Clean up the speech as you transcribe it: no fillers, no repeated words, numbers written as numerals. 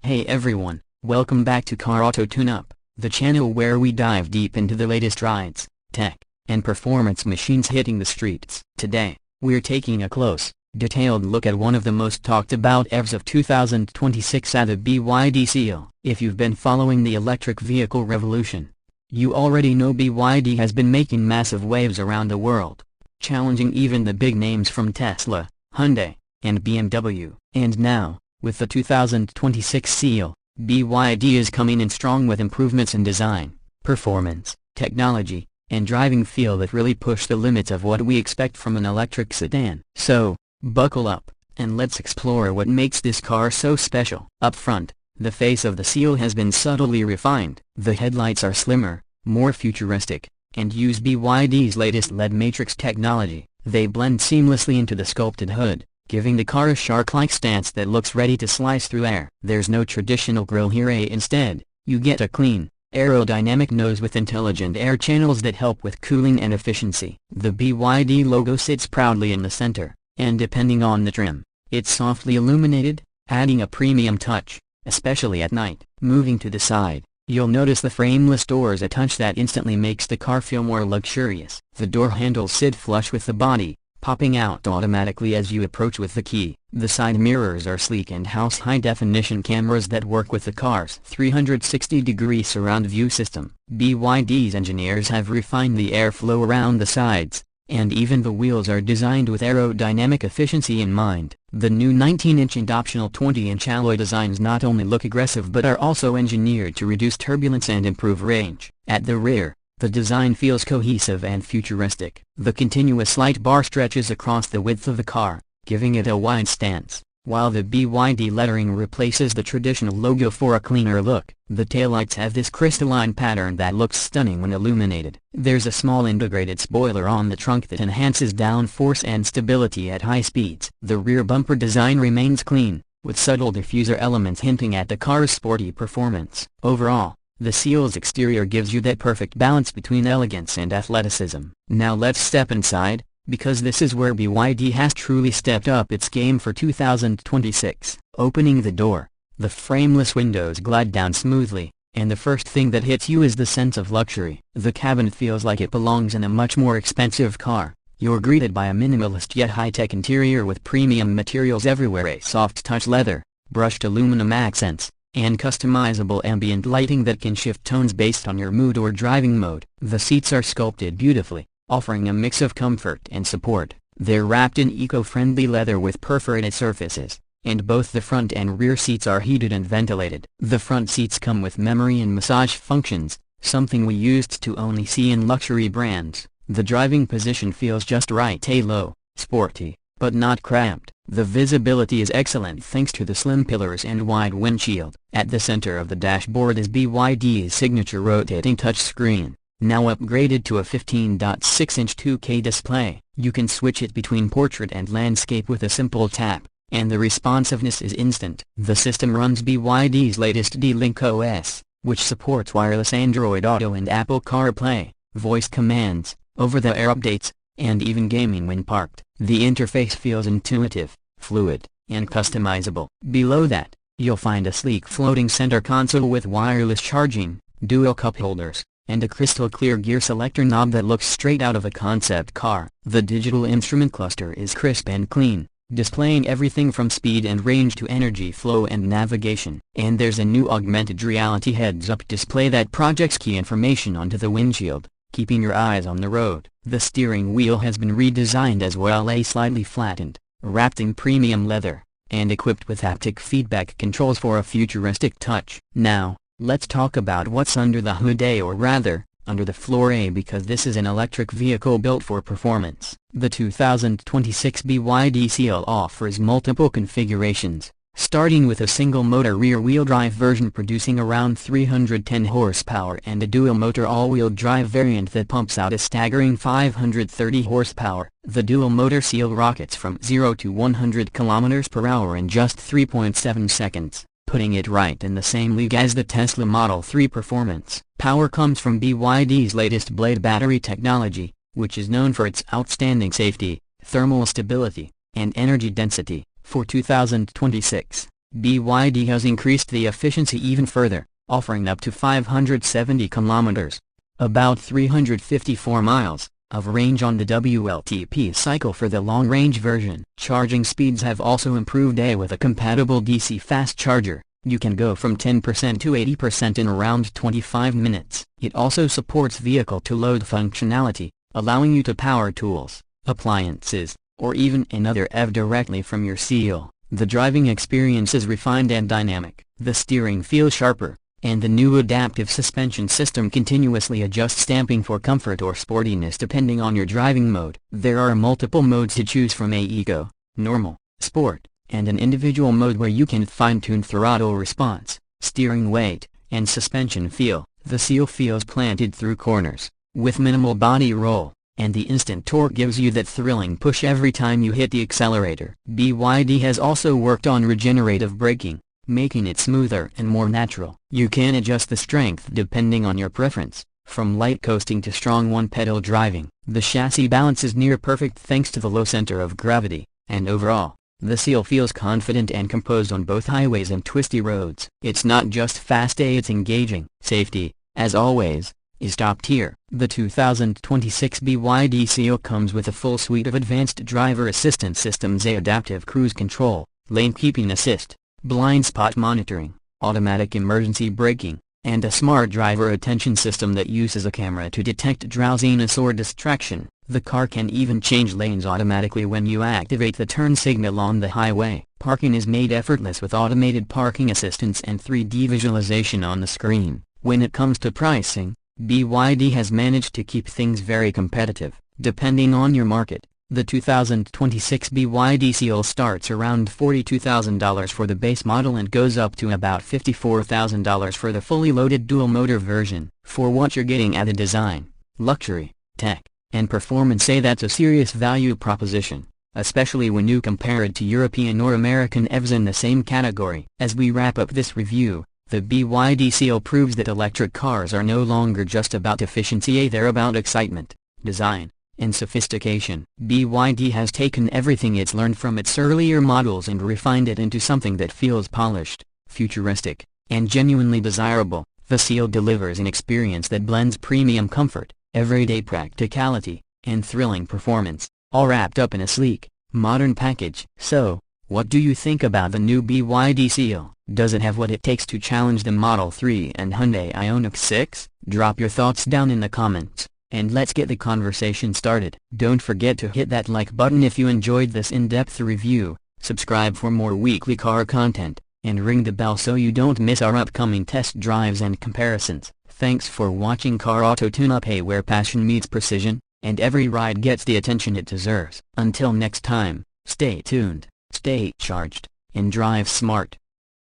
Hey everyone, welcome back to Car Auto Tune-Up, the channel where we dive deep into the latest rides, tech, and performance machines hitting the streets. Today, we're taking a close, detailed look at one of the most talked about EVs of 2026 at the BYD Seal. If you've been following the electric vehicle revolution, you already know BYD has been making massive waves around the world, challenging even the big names from Tesla, Hyundai, and BMW. And now, with the 2026 Seal, BYD is coming in strong with improvements in design, performance, technology, and driving feel that really push the limits of what we expect from an electric sedan. So, buckle up, and let's explore what makes this car so special. Up front, the face of the Seal has been subtly refined. The headlights are slimmer, more futuristic, and use BYD's latest LED matrix technology. They blend seamlessly into the sculpted hood, giving the car a shark-like stance that looks ready to slice through air. There's no traditional grille here. Instead, you get a clean, aerodynamic nose with intelligent air channels that help with cooling and efficiency. The BYD logo sits proudly in the center, and depending on the trim, it's softly illuminated, adding a premium touch, especially at night. Moving to the side, you'll notice the frameless doors, a touch that instantly makes the car feel more luxurious. The door handles sit flush with the body, popping out automatically as you approach with the key. The side mirrors are sleek and house high-definition cameras that work with the car's 360-degree surround view system. BYD's engineers have refined the airflow around the sides, and even the wheels are designed with aerodynamic efficiency in mind. The new 19-inch and optional 20-inch alloy designs not only look aggressive but are also engineered to reduce turbulence and improve range. At the rear, the design feels cohesive and futuristic. The continuous light bar stretches across the width of the car, giving it a wide stance, while the BYD lettering replaces the traditional logo for a cleaner look. The taillights have this crystalline pattern that looks stunning when illuminated. There's a small integrated spoiler on the trunk that enhances downforce and stability at high speeds. The rear bumper design remains clean, with subtle diffuser elements hinting at the car's sporty performance. Overall, the Seal's exterior gives you that perfect balance between elegance and athleticism. Now let's step inside, because this is where BYD has truly stepped up its game for 2026. Opening the door, the frameless windows glide down smoothly, and the first thing that hits you is the sense of luxury. The cabin feels like it belongs in a much more expensive car. You're greeted by a minimalist yet high-tech interior with premium materials everywhere: a soft-touch leather, brushed aluminum accents, and customizable ambient lighting that can shift tones based on your mood or driving mode. The seats are sculpted beautifully, offering a mix of comfort and support. They're wrapped in eco-friendly leather with perforated surfaces, and both the front and rear seats are heated and ventilated. The front seats come with memory and massage functions, something we used to only see in luxury brands. The driving position feels just right: low, sporty, but not cramped. The visibility is excellent thanks to the slim pillars and wide windshield. At the center of the dashboard is BYD's signature rotating touchscreen, now upgraded to a 15.6-inch 2K display. You can switch it between portrait and landscape with a simple tap, and the responsiveness is instant. The system runs BYD's latest D-Link OS, which supports wireless Android Auto and Apple CarPlay, voice commands, over-the-air updates, and even gaming when parked. The interface feels intuitive, fluid, and customizable. Below that, you'll find a sleek floating center console with wireless charging, dual cup holders, and a crystal-clear gear selector knob that looks straight out of a concept car. The digital instrument cluster is crisp and clean, displaying everything from speed and range to energy flow and navigation. And there's a new augmented reality heads-up display that projects key information onto the windshield, keeping your eyes on the road. The steering wheel has been redesigned as well, slightly flattened, wrapped in premium leather, and equipped with haptic feedback controls for a futuristic touch. Now, let's talk about what's under the hood, or rather, under the floor, because this is an electric vehicle built for performance. The 2026 BYD Seal offers multiple configurations, starting with a single-motor rear-wheel drive version producing around 310 horsepower and a dual-motor all-wheel drive variant that pumps out a staggering 530 horsepower. The dual-motor Seal rockets from 0 to 100 km/h in just 3.7 seconds, putting it right in the same league as the Tesla Model 3 performance. Power comes from BYD's latest Blade battery technology, which is known for its outstanding safety, thermal stability, and energy density. For 2026, BYD has increased the efficiency even further, offering up to 570 kilometers, about 354 miles, of range on the WLTP cycle for the long-range version. Charging speeds have also improved. With a compatible DC fast charger, you can go from 10% to 80% in around 25 minutes. It also supports vehicle-to-load functionality, allowing you to power tools, appliances, or even another EV directly from your Seal. The driving experience is refined and dynamic. The steering feels sharper, and the new adaptive suspension system continuously adjusts damping for comfort or sportiness depending on your driving mode. There are multiple modes to choose from: Eco, Normal, Sport, and an individual mode where you can fine-tune throttle response, steering weight, and suspension feel. The Seal feels planted through corners, with minimal body roll, and the instant torque gives you that thrilling push every time you hit the accelerator. BYD has also worked on regenerative braking, making it smoother and more natural. You can adjust the strength depending on your preference, from light coasting to strong one-pedal driving. The chassis balance is near perfect thanks to the low center of gravity, and overall, the Seal feels confident and composed on both highways and twisty roads. It's not just fast, it's engaging. Safety, as always, is top tier. The 2026 BYD Seal comes with a full suite of advanced driver assistance systems: adaptive cruise control, lane keeping assist, blind spot monitoring, automatic emergency braking, and a smart driver attention system that uses a camera to detect drowsiness or distraction. The car can even change lanes automatically when you activate the turn signal on the highway. Parking is made effortless with automated parking assistance and 3D visualization on the screen. When it comes to pricing, BYD has managed to keep things very competitive. Depending on your market, the 2026 BYD Seal starts around $42,000 for the base model and goes up to about $54,000 for the fully loaded dual-motor version. For what you're getting at: the design, luxury, tech, and performance, that's a serious value proposition, especially when you compare it to European or American EVs in the same category. As we wrap up this review, the BYD Seal proves that electric cars are no longer just about efficiency, they're about excitement, design, and sophistication. BYD has taken everything it's learned from its earlier models and refined it into something that feels polished, futuristic, and genuinely desirable. The Seal delivers an experience that blends premium comfort, everyday practicality, and thrilling performance, all wrapped up in a sleek, modern package. So, what do you think about the new BYD Seal? Does it have what it takes to challenge the Model 3 and Hyundai Ioniq 6? Drop your thoughts down in the comments, and let's get the conversation started. Don't forget to hit that like button if you enjoyed this in-depth review, subscribe for more weekly car content, and ring the bell so you don't miss our upcoming test drives and comparisons. Thanks for watching Car Auto Tune-Up, where passion meets precision, and every ride gets the attention it deserves. Until next time, stay tuned, stay charged, and drive smart.